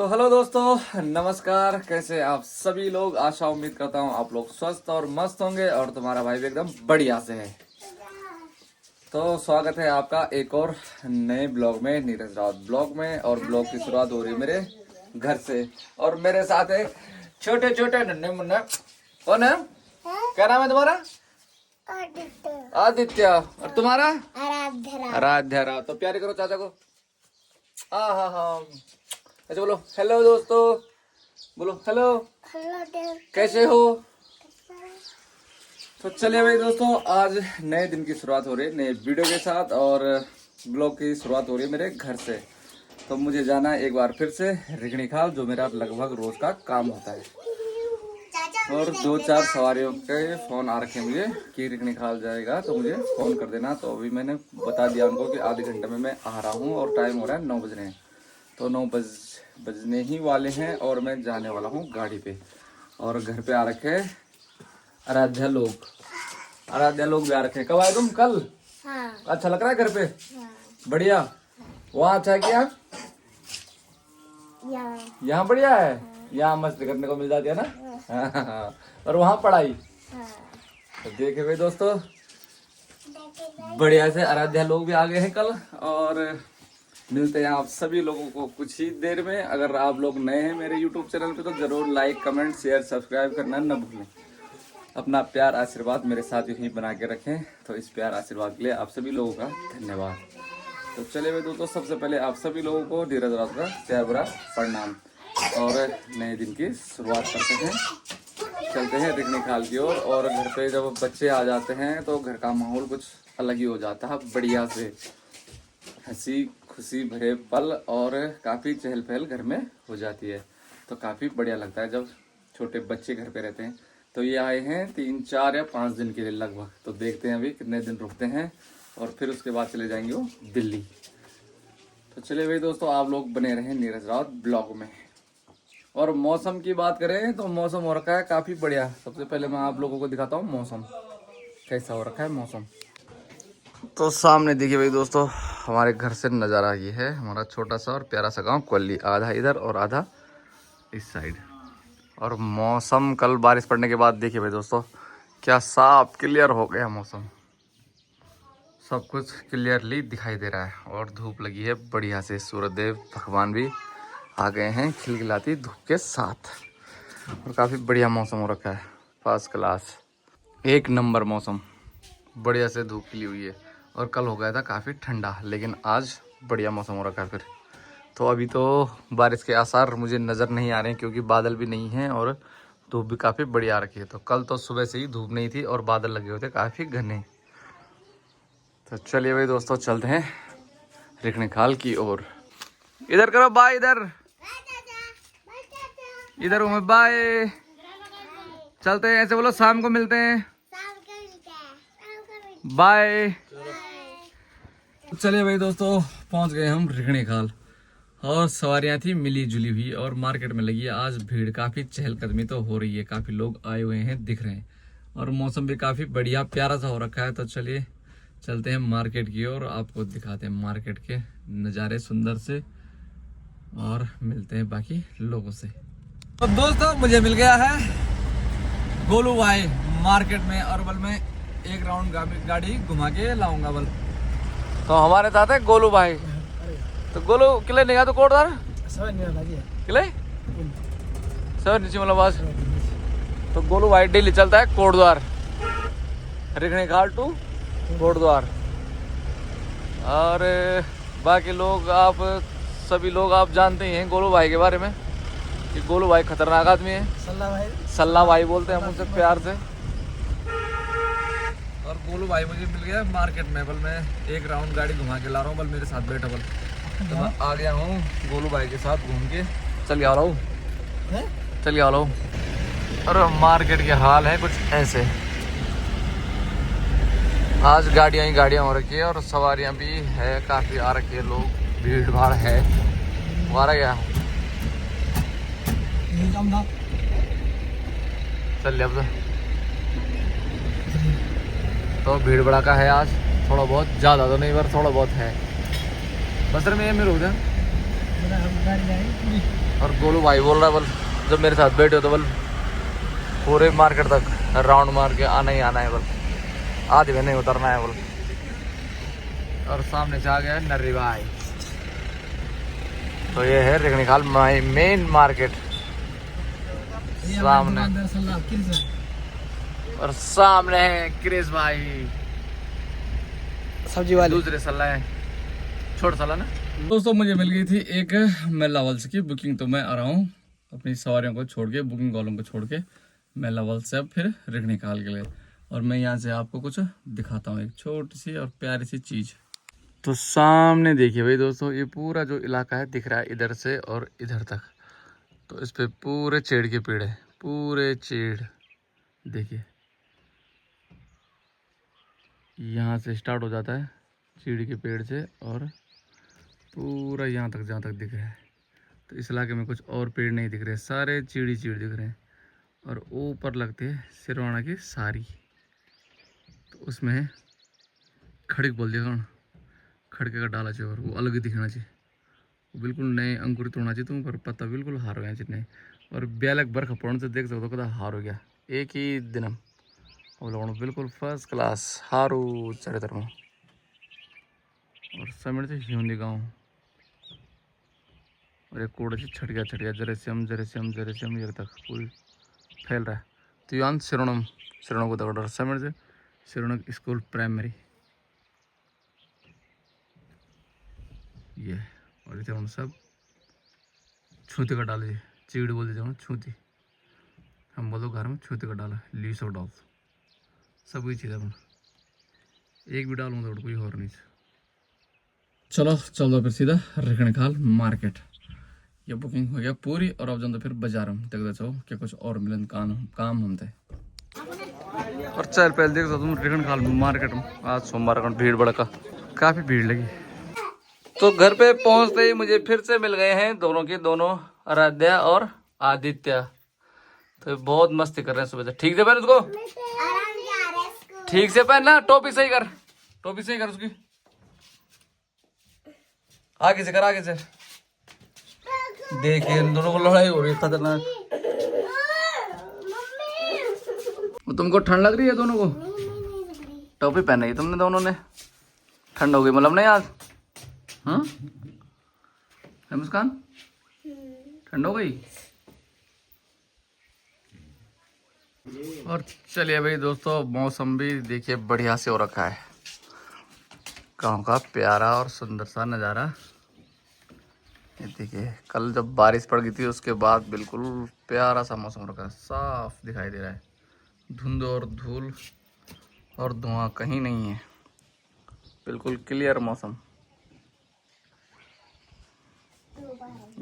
तो हेलो दोस्तों, नमस्कार। कैसे आप सभी लोग? आशा उम्मीद करता हूँ आप लोग स्वस्थ और मस्त होंगे और तुम्हारा भाई भी एकदम बढ़िया से है। तो स्वागत है आपका एक और नए ब्लॉग में, नीरज रावत ब्लॉग में। और ब्लॉग की शुरुआत हो रही है मेरे घर से और मेरे साथ है छोटे छोटे नन्हे मुन्ने। कौन है? क्या नाम है तुम्हारा? आदित्य। और तुम्हारा? आराध्या राव। तो प्यारे करो चाचा को। हाँ हाँ हाँ। अच्छा बोलो हेलो दोस्तों, बोलो हेलो। कैसे हो? तो चलिए भाई दोस्तों, आज नए दिन की शुरुआत हो रही है नए वीडियो के साथ और ब्लॉग की शुरुआत हो रही है मेरे घर से। तो मुझे जाना है एक बार फिर से रिगणी खाल, जो मेरा लगभग रोज का काम होता है। और 2-4 सवारियों के फोन आ रखे मुझे कि रिगणी खाल जाएगा तो मुझे फोन कर देना। तो अभी मैंने बता दिया उनको कि आधे घंटे में मैं आ रहा हूँ और टाइम हो रहा है 9 बज रहे हैं। तो 9 बजने ही वाले हैं और मैं जाने वाला हूँ गाड़ी पे। और घर पे आ रखे आराध्या लोग। आराध्या लोग भी आ रखे। कब आए तुम? कल? हाँ। अच्छा लग रहा है घर पे? हाँ। बढ़िया। वहाँ अच्छा है क्या? यहाँ बढ़िया है। हाँ। यहाँ मस्ती करने को मिल जाती है ना। हाँ। और वहाँ पढ़ाई। हाँ। तो देखे भाई दोस्तों, बढ़िया से आराध्या लोग भी आ गए हैं कल। और मिलते हैं आप सभी लोगों को कुछ ही देर में। अगर आप लोग नए हैं मेरे YouTube चैनल पे तो जरूर लाइक, कमेंट, शेयर, सब्सक्राइब करना न भूलें। अपना प्यार आशीर्वाद मेरे साथ यूं ही बना के रखें। तो इस प्यार आशीर्वाद के लिए आप सभी लोगों का धन्यवाद। तो चले भाई दोस्तों, सबसे पहले आप सभी लोगों को नीरज रावत का प्यार भरा प्रणाम और नए दिन की शुरुआत करते हैं। चलते हैं रिगणी खाल की ओर। और घर पे जब बच्चे आ जाते हैं तो घर का माहौल कुछ अलग ही हो जाता है। बढ़िया से हंसी खुशी भरे पल और काफ़ी चहल पहल घर में हो जाती है। तो काफ़ी बढ़िया लगता है जब छोटे बच्चे घर पे रहते हैं। तो ये आए हैं 3, 4 या 5 दिन के लिए लगभग। तो देखते हैं अभी कितने दिन रुकते हैं और फिर उसके बाद चले जाएंगे वो दिल्ली। तो चलिए भाई दोस्तों, आप लोग बने रहें नीरज रावत ब्लॉग में। और मौसम की बात करें तो मौसम हो रखा है काफ़ी बढ़िया। सबसे पहले मैं आप लोगों को दिखाता हूँ मौसम कैसा हो रखा है मौसम। तो सामने देखिए भाई दोस्तों, हमारे घर से नज़ारा ये है। हमारा छोटा सा और प्यारा सा गांव कोल्ली, आधा इधर और आधा इस साइड। और मौसम कल बारिश पड़ने के बाद देखिए भाई दोस्तों क्या साफ क्लियर हो गया मौसम। सब कुछ क्लियरली दिखाई दे रहा है और धूप लगी है बढ़िया से। सूर्यदेव भगवान भी आ गए हैं खिलखिलाती धूप के साथ। और काफ़ी बढ़िया मौसम हो रखा है, फर्स्ट क्लास, एक नंबर मौसम। बढ़िया से धूप खिली हुई है और कल हो गया था काफ़ी ठंडा, लेकिन आज बढ़िया मौसम हो रखा है फिर। तो अभी तो बारिश के आसार मुझे नज़र नहीं आ रहे हैं क्योंकि बादल भी नहीं हैं और धूप भी काफ़ी बढ़िया आ रखी है। तो कल तो सुबह से ही धूप नहीं थी और बादल लगे हुए थे काफ़ी घने। तो चलिए भाई दोस्तों, चलते हैं रिगणी खाल की ओर। इधर करो बाय, इधर इधर हूँ मैं, बाय। चलते हैं, ऐसे बोलो शाम को मिलते हैं, बाय। चलिए भाई दोस्तों, पहुंच गए हम रिगणी खाल। और सवारियां थी मिली जुली हुई और मार्केट में लगी है आज भीड़। काफ़ी चहलकदमी तो हो रही है, काफ़ी लोग आए हुए हैं दिख रहे हैं और मौसम भी काफ़ी बढ़िया प्यारा सा हो रखा है। तो चलिए चलते हैं मार्केट की ओर, आपको दिखाते हैं मार्केट के नज़ारे सुंदर से और मिलते हैं बाकी लोगों से। तो दोस्तों मुझे मिल गया है गोलू भाई मार्केट में और बल में एक राउंड गाड़ी घुमा के लाऊंगा बल। तो हमारे साथ है गोलू भाई। तो गोलू किले नहीं गया तो कोटदार किले सर नीचे मतलब बस। तो गोलू भाई डेली चलता है कोटद्वार, रिगणी खाल टू कोटद्वार। और बाकी लोग आप सभी लोग आप जानते ही हैं गोलू भाई के बारे में कि गोलू भाई खतरनाक आदमी है। सल्ला भाई बोलते हैं हम उनसे प्यार से। और गोलू भाई मुझे मिल गया मार्केट में, बल मैं एक राउंड गाड़ी घुमा के ला रहा हूँ, बल मेरे साथ बैठा बल। तो मैं आ गया हूँ गोलू भाई के साथ घूम के। चल आ रहा हूँ, चल आ रहा हूँ। और मार्केट के हाल है कुछ ऐसे। आज गाड़ियाँ ही गाड़ियाँ हो रखी है और सवारियाँ भी है काफ़ी आ रखी है, लोग भीड़ भाड़ है। मारा गया चल अब तो भीड़ भड़ाका है आज, थोड़ा बहुत, ज़्यादा तो नहीं पर थोड़ा बहुत है। बसर में ये मेरे उधर और गोलू भाई बोल रहा है बोल जब मेरे साथ बैठे हो तो बोल पूरे मार्केट तक राउंड मार के आना ही आना है बोल, आधे में नहीं उतरना है बोल। और सामने से आ गया नर्री भाई। तो ये है रिगनीखाल मेन मार्केट सामने, और सामने है क्रिस भाई सब्जी वाले दूसरे सल्ला है, छोटा सल्ला ना। दोस्तों मुझे मिल गई थी एक मेला वल्स की बुकिंग, तो मैं आ रहा हूँ अपनी सवारियों को छोड़ के, बुकिंग वालों को छोड़ के मेला वल्स से अब फिर रिगनीखाल के लिए। और मैं यहाँ से आपको कुछ दिखाता हूँ, एक छोटी सी और प्यारी सी चीज़। तो सामने देखिए भाई दोस्तों, ये पूरा जो इलाका है दिख रहा है इधर से और इधर तक, तो इस पे पूरे चेड़ के पेड़ है, पूरे चेड़ देखिए यहाँ से स्टार्ट हो जाता है चीड़ के पेड़ से और पूरा यहाँ तक जहाँ तक दिख रहा है। तो इस इलाके में कुछ और पेड़ नहीं दिख रहे, सारे चीड़ चीड़ दिख रहे हैं। और ऊपर लगते हैं सिरवाना की सारी, तो उसमें खड़क बोल दिया कौन, खड़के का डाला चाहिए और वो अलग ही दिखना चाहिए, वो बिल्कुल नए अंकुरित होना चाहिए तुम, पर पत्ता बिल्कुल हार हो गया जितने। और ब्यालक बर्फ पड़ने से देख सकते हो कदा हार हो गया एक ही दिन वो लोग बिल्कुल फर्स्ट क्लास हारू चारे तरफ। और समझ से हिंदी गाँव और एक कूड़ा छट गया जरेसियम ये तक पूरी फैल रहा है। तो यहाँ सिरोनम को दौड़ समझ से सिरोनक स्कूल प्राइमरी ये, और इधर सब छूती का डाल, चीड़ बोल देते छूती, हम बोलो घर में छूती का डाला लीसो डाल सब वही चीज़ है, एक भी डालूँ तो कोई और नहीं। चलो चल दो फिर सीधा रिगनीखाल मार्केट, ये बुकिंग हो गया पूरी। और अब जाओ फिर बाजार में देखते चाहो क्या कुछ और मिलन काम हम थे। और चल पहले देख तुम रिगनीखाल मार्केट में आज सोमवार का भीड़ भड़का काफ़ी भीड़ लगी। तो घर पे पहुंचते ही मुझे फिर से मिल गए हैं दोनों के दोनों, आराध्या और आदित्य। तो बहुत मस्ती कर रहे हैं सुबह से। ठीक से पहन उसको, ठीक से पहनना, टोपी सही कर, टोपी सही कर उसकी, आगे से कर, आगे से। देखिए इन दोनों को लड़ाई हो रही है खतरनाक। तुमको ठंड लग रही है दोनों को? टोपी पहन रही तुमने दोनों ने, ठंड हो गई मतलब नहीं आज? हाँ मुस्कान ठंड हो गई। और चलिए भाई दोस्तों, मौसम भी देखिए बढ़िया से हो रखा है, गाँव का प्यारा और सुंदर सा नज़ारा। ये देखिए कल जब बारिश पड़ गई थी उसके बाद बिल्कुल प्यारा सा मौसम रखा है, साफ दिखाई दे रहा है, धुंध और धूल और धुआं कहीं नहीं है, बिल्कुल क्लियर मौसम।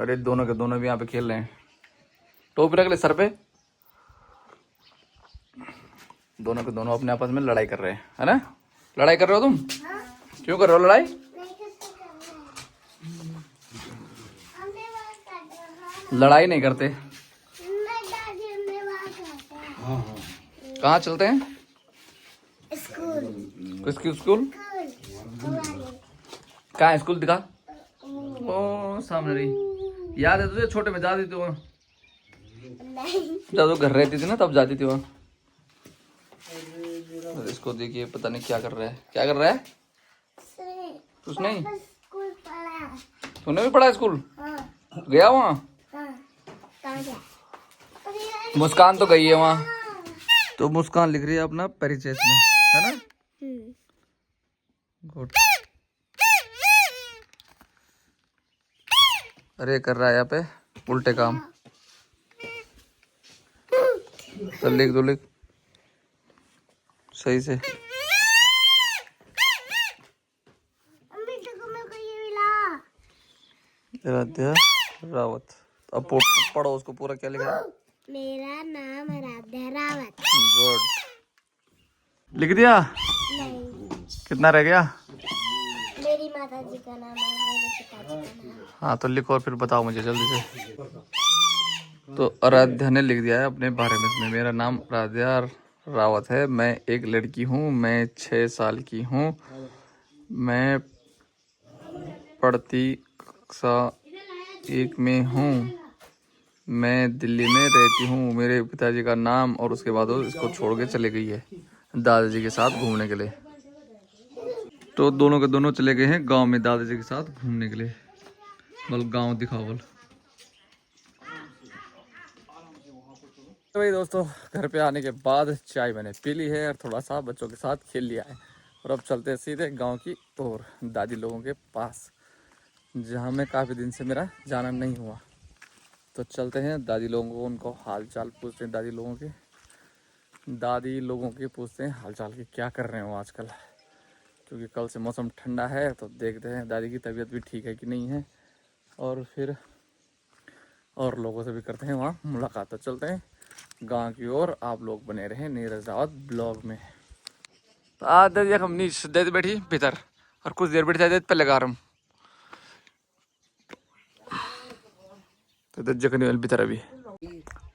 अरे दोनों के दोनों भी यहाँ पे खेल रहे हैं, टोपी रख ले सर पे, दोनों के दोनों अपने आपस में लड़ाई कर रहे हैं, है ना? लड़ाई कर रहे हो तुम? क्यों कर रहे हो लड़ाई? लड़ाई नहीं करते। कहाँ चलते हैं? स्कूल। किसकी स्कूल? कहाँ है स्कूल, दिखा। ओ सामने रही, याद है तुझे छोटे में जाती थी वहाँ? जब घर रहती थी ना तब जाती थी वहाँ। इसको देखिए पता नहीं क्या कर रहा है, क्या कर रहा है? कुछ नहीं। तूने भी पढ़ा स्कूल? गया वहाँ? मुस्कान तो गई है वहाँ, तो मुस्कान लिख रही है अपना परिचय में, है ना? गुड। अरे कर रहा है यहाँ पे उल्टे काम, चल लिख दो, लिख सही से। आराध्या रावत, अब पढ़ो उसको पूरा, क्या लिखा है? मेरा नाम आराध्या रावत। गुड, लिख दिया? नहीं। कितना रह गया? मेरी माता जी का नाम और मेरे पिताजी का नाम। हाँ तो लिखो और फिर बताओ मुझे जल्दी से। तो आराध्या ने लिख दिया है अपने बारे में इसमें, मेरा नाम आराध्या रावत है, मैं एक लड़की हूँ, मैं 6 साल की हूँ, मैं पढ़ती कक्षा 1 में हूँ, मैं दिल्ली में रहती हूँ, मेरे पिताजी का नाम, और उसके बाद वो इसको छोड़ के चले गई है दादाजी के साथ घूमने के लिए। तो दोनों के दोनों चले गए हैं गांव में दादाजी के साथ घूमने के लिए। बल गांव दिखाओ बल। तो भाई दोस्तों, घर पे आने के बाद चाय मैंने पी ली है और थोड़ा सा बच्चों के साथ खेल लिया है, और अब चलते हैं सीधे गांव की ओर, दादी लोगों के पास, जहां में काफ़ी दिन से मेरा जाना नहीं हुआ। तो चलते हैं दादी लोगों को, उनको हाल चाल पूछते हैं, दादी लोगों के पूछते हैं हाल चाल की, क्या कर रहे हैं वो आजकल, क्योंकि कल से मौसम ठंडा है। तो देखते हैं दादी की तबीयत भी ठीक है कि नहीं है, और फिर और लोगों से भी करते हैं वहाँ मुलाकात। तो चलते हैं गांव की ओर, आप लोग बने रहें नीरज दावत ब्लॉग में। तो आज दादी हम नीचे दे बैठी भीतर, और कुछ देर बैठ जाते पहले गारम तो जखनी वाली भीतर अभी।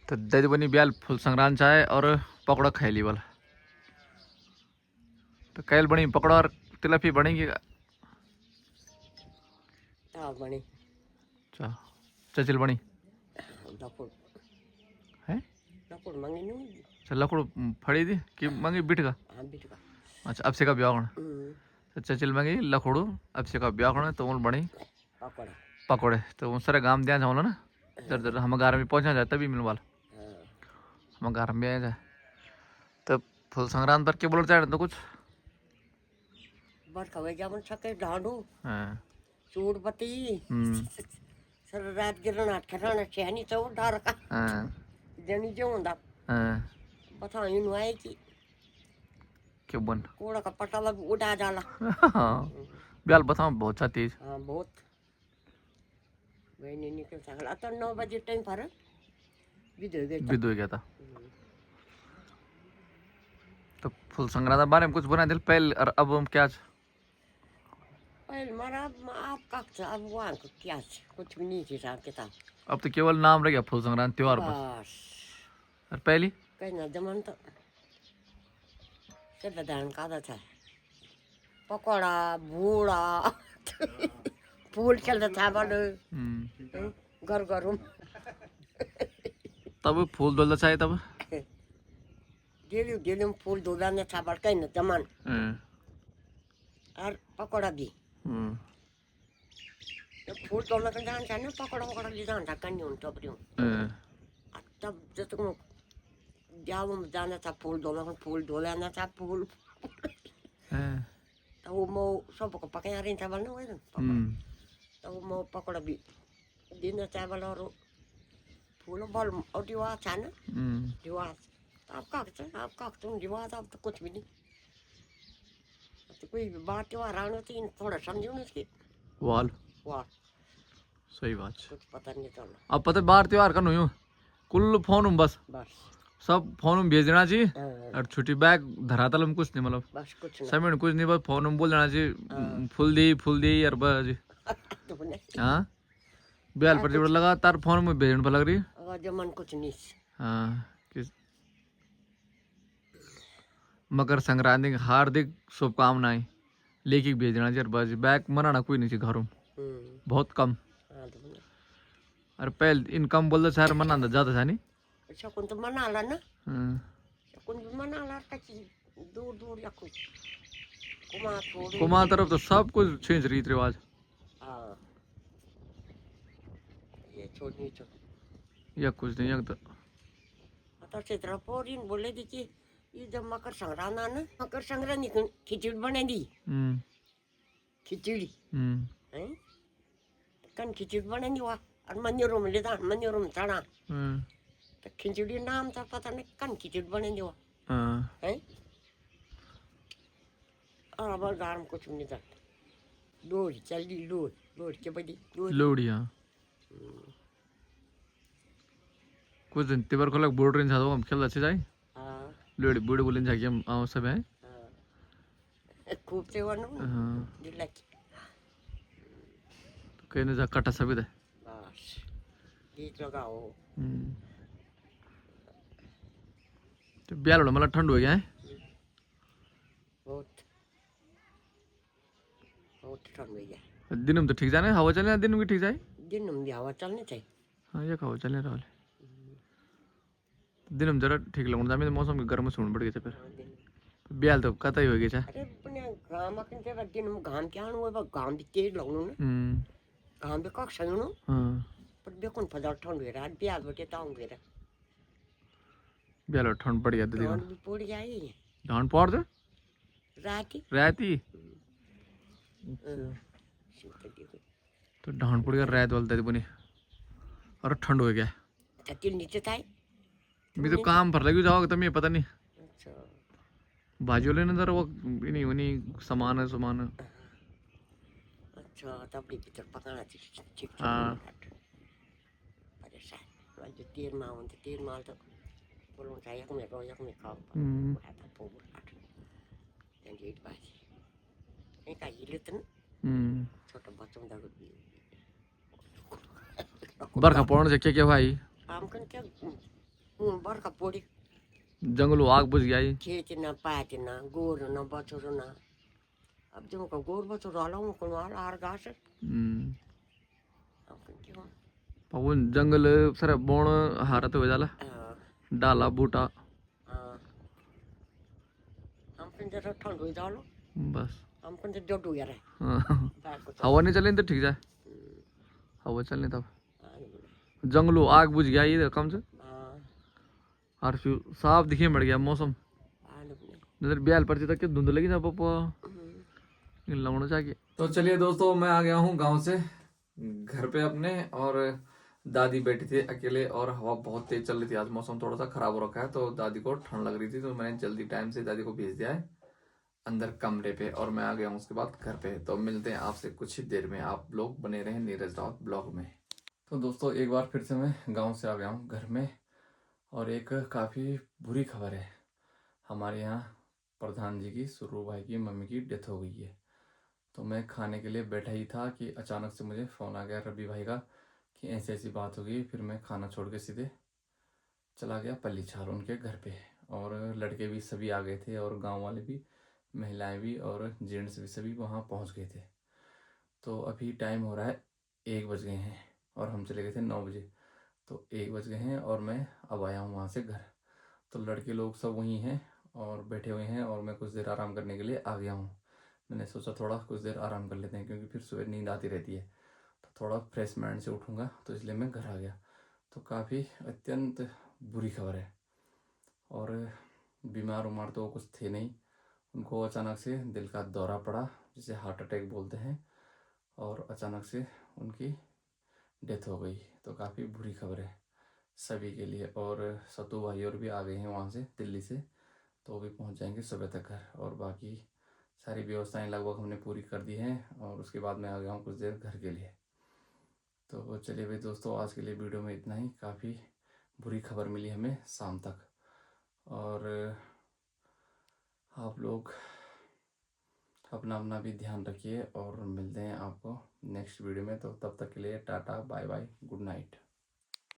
तो दादी बनी ब्याल फुल संक्रांत चाय और पकौड़ा खाई बल। तो कैल बनी पकौड़ा और तिलपी बनेगी बनी चचिल बनी है। लकुड़ मांगी नहीं। अच्छा लकड़ फड़ी थी कि मांगी बिठ का। हाँ बिट का। अच्छा अब से का ब्याह तो चचिल मांगी लकड़ू, अब से का ब्याह तो उन बनी पकौड़ा पकौड़े। तो उन सारे गाँव दिया जाओ ना, जर जर हम गार में पहुँचा जाए तभी मिल वाल, हम गार में आ जाए। तो फुल संक्रांत पर क्या बोल चाहे तो कुछ बरखा हुए जावन सके ढांडू हाँ। चूड़ पति सर रात गिरना ठहराना चैनी तो डर का हाँ। जनी जो ਹੁੰਦਾ हाँ। पता ही नहीं आए कि क्यों बन कोड़ा का पटा लग उड़ा जाला। हाँ ब्याल बताओ बहुत तेज। हाँ बहुत वही नहीं निकल सकता। तो 9 बजे टाइम पर विद हो गया था। तो फुल संक्रांत बारे में कुछ बना दिल पहले, और अब हम क्या पहले मारा आप का अब वहाँ को क्या कुछ भी नहीं थी साहब किताब। अब तो केवल नाम रह गया फुल संक्रांत त्योहार बस। बस और पहली कहीं ना जमान तो सिर्फ धान का था पकौड़ा बूढ़ा फूल चलता था बड़े घर घरों तब फूल डोलता चाहिए तब डेली डेली में फूल धोला ने था बड़ कहीं ना जमान और पकौड़ा भी फूल धोला का जान था ना पकौड़ा पकौड़ा ली जान था कहीं उन टपरी तब जब तुम जाओ में जाना था फूल धोला ना था फूल तो वो मो सब को पकाया रही था बना हुआ तो वो मो पकौड़ा भी दिन था बना और फूल बॉल और दीवार था ना दीवार आप का तुम दीवार आप तो कुछ भी नहीं तो कोई बात त्योहार आना थी थोड़ा समझो ना इसकी वाल वाह सही बात कुछ पता नहीं चला। अब पता बाहर त्योहार का नहीं कुल फोन बस सब फोन में भेज देना चाहिए, और छुट्टी बैग धरातल में कुछ नहीं, मतलब बस कुछ नहीं समय में कुछ नहीं, बस फोन में बोल देना चाहिए फुल दी यार बस जी। हाँ ब्याल पर जोड़ लगातार फोन में भेजने पर लग रही है जमन कुछ नहीं। हाँ मकर संक्रांति की हार्दिक शुभकामनाएं लेके भेज देना चाहिए बस, बैग मनाना कोई नहीं चाहिए घरों बहुत कम। अरे पहले इनकम बोल दो शहर मना ज्यादा था नहीं शकुन तो मना ला ना शकुन भी मना ला कच्ची दूर दूर या कुछ कुमार तरफ तो सब कुछ चेंज रीत रिवाज। हाँ ये छोड़नी तो या कुछ नहीं तो आता क्षेत्र पोरीन बोले दी कि ये जब मकर संक्रांत ना मकर संक्रांति खिचड़ी बने दी खिचड़ी हैं कन खिचड़ी बने दी वहाँ और मंदिरों में लेता मंदिरों में चढ़ा तो खिचड़ी नाम था पता नहीं कन खिचड़ी बने दी वहाँ हैं और अब गार्म कुछ नहीं था लोड चली लोड के बड़ी लोड हाँ कुछ दिन तिबर को लग बोर्ड रेंज था हम खेल अच्छे जाए लोड बूढ़े बोलें जाके हम आओ सब है खूब से वन दिल्ला तो कहने जा कटा सभी दे बस गीत लगाओ तो ब्याल वाला मतलब ठंड हो गया है बहुत ठंड हो गया दिन में तो ठीक जाने हवा चले दिन में ठीक जाए दिन में हवा चलने चाहिए हाँ ये हवा चलने रहा दिन में जरा ठीक लगना जामे मौसम के गर्म सुन पड़ गए फिर हाँ, दिन ब्याल तो कतई हो गई छा अरे अपने घाम अकन से दिन में घाम क्या हुआ बा घाम भी तेज लगनो ना घाम भी कक सगनो हां पर बेकोन फजर ठंड हुए रात ब्याल बटे ताऊं गए ब्याल ठंड पड़ गया दिन ठंड भी पड़ जाई धान पड़ दे राती राती शिवते देखो तो धान पड़ गया रात वाले दे बनी और ठंड हो गया चतिल नीचे था मैं तो काम पर लगी जाओगे तुम्हें पता नहीं अच्छा भाजियों लेने दर वो नहीं उन्हीं सामान अच्छा तब भी भीतर पकाना ठीक ठीक हाँ परेशान आज तीन माह होते तीन माह तो बोलूँ चाहिए एक में खाओ आता पोगुर आठ डेढ़ बाजी एक आई लेते ना छोटा बच्चों दारू भी बरखा पड़ने से क्या भाई आम कन क्या बरखा पड़ी जंगल आग बुझ गया खेत ना पात ना गोर ना बछर ना अब जो का गोर बछर रहला हूं कोन वाला आर घास आम कन क्यों पवन जंगल सर बोण हारत हो जाला डाला बूटा आम कन जरा ठंड हो जालो बस आम कन से डट हो गया रे हवा नहीं चले तो ठीक है हवा चलने तब जंगलों आग बुझ गया ये कम से और साफ दिखे मर गया मौसम नजर ब्याल पर तक धुंध लगी ना पापा लगना चाहिए। तो चलिए दोस्तों मैं आ गया हूँ गांव से घर पे अपने और दादी बैठी थी अकेले और हवा बहुत तेज चल रही थी। आज मौसम थोड़ा सा खराब हो रखा है तो दादी को ठंड लग रही थी तो मैंने जल्दी टाइम से दादी को भेज दिया है अंदर कमरे पे और मैं आ गया हूँ उसके बाद घर पे। तो मिलते हैं आपसे कुछ ही देर में, आप लोग बने रहें नीरज रावत ब्लॉग में। तो दोस्तों एक बार फिर से मैं गाँव से आ गया हूँ घर में और एक काफ़ी बुरी खबर है। हमारे यहाँ प्रधान जी की सुरू भाई की मम्मी की डेथ हो गई है। तो मैं खाने के लिए बैठा ही था कि अचानक से मुझे फ़ोन आ गया रवि भाई का कि ऐसी ऐसी बात हो गई। फिर मैं खाना छोड़ के सीधे चला गया पल्ली छाल उनके घर पे और लड़के भी सभी आ गए थे और गांव वाले भी, महिलाएं भी और जेंट्स भी सभी वहाँ पहुँच गए थे। तो अभी टाइम हो रहा है 1 बज गए हैं और हम चले गए थे 9 बजे। तो 1 बज गए हैं और मैं अब आया हूँ वहाँ से घर। तो लड़के लोग सब वहीं हैं और बैठे हुए हैं और मैं कुछ देर आराम करने के लिए आ गया हूँ। मैंने सोचा थोड़ा कुछ देर आराम कर लेते हैं क्योंकि फिर सुबह नींद आती रहती है तो थोड़ा फ्रेश माइंड से उठूँगा, तो इसलिए मैं घर आ गया। तो काफ़ी अत्यंत बुरी खबर है और बीमार उमार तो कुछ थे नहीं, उनको अचानक से दिल का दौरा पड़ा जिसे हार्ट अटैक बोलते हैं और अचानक से उनकी डेथ हो गई। तो काफ़ी बुरी खबर है सभी के लिए। और सतु भाई और भी आ गए हैं वहाँ से दिल्ली से, तो वो भी पहुँच जाएंगे सुबह तक घर। और बाकी सारी व्यवस्थाएं लगभग हमने पूरी कर दी हैं और उसके बाद मैं आ गया हूँ कुछ देर घर के लिए। तो चलिए भाई दोस्तों आज के लिए वीडियो में इतना ही। काफ़ी बुरी खबर मिली हमें शाम तक और आप लोग अपना अपना भी ध्यान रखिए और मिलते हैं आपको नेक्स्ट वीडियो में। तो तब तक के लिए tata bye bye good night.